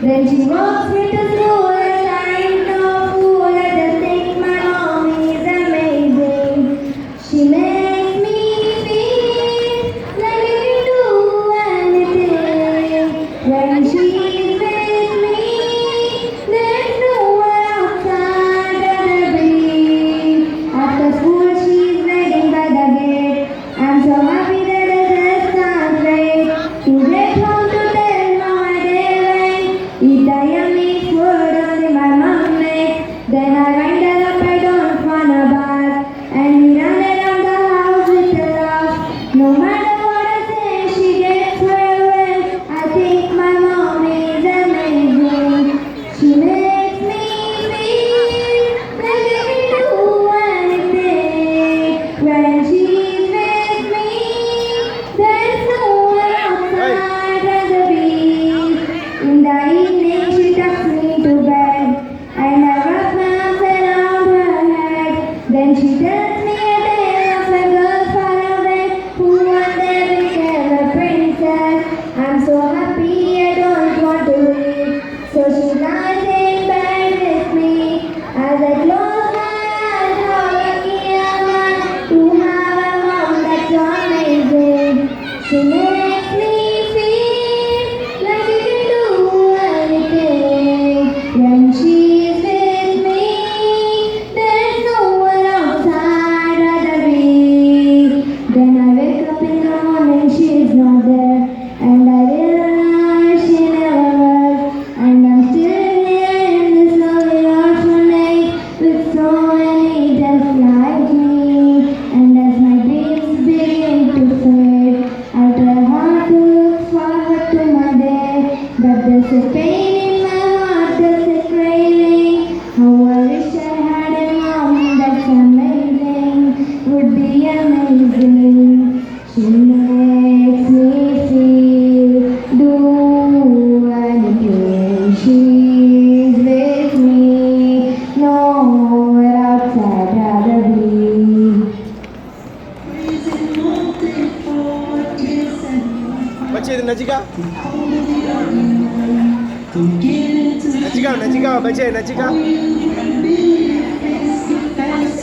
Then she walks me to school and I ain't no fool. I just think my mom is amazing. She makes me feel like I can do anything. When she's with me, there's nowhere outside rather be. After school, she's waiting by the gate. I'm so happy that I just can't wait to get home to tell my day went. Eat the yummy food only my mom makes. Then I wind her up, I don't wanna bath. And we run around the house with a laugh. No matter what I say, she gets her way. I think my mom is amazing. She makes me feel like I can do anything. When she's with me, there's nowhere outside rather be. In the evening, she tucks me to bed, and I wrap my arms around her head. Then she tells me a tale of a girl far away who one day became a princess. I'm so happy I don't want to leave, so she lies in bed with me. As I close my eyes, how lucky am I to have a mom that's so amazing. She makes me feel like I can do anything. When she's with me, there's nowhere outside rather be. Then I wake up in the morning, she's not there, and I realize she never was. And I'm still here in this lonely orphanage with so many just like me. And as my dreams begin to fade, I try hard to look forward to my day, but there's a pain in my heart that's a craving. How I wish I had a mom that's amazing, would be amazing. She makes me feel, do anything. She's with me, nowhere outside rather be. बच्चे नचिका नचिका नचिका बच्चे नचिका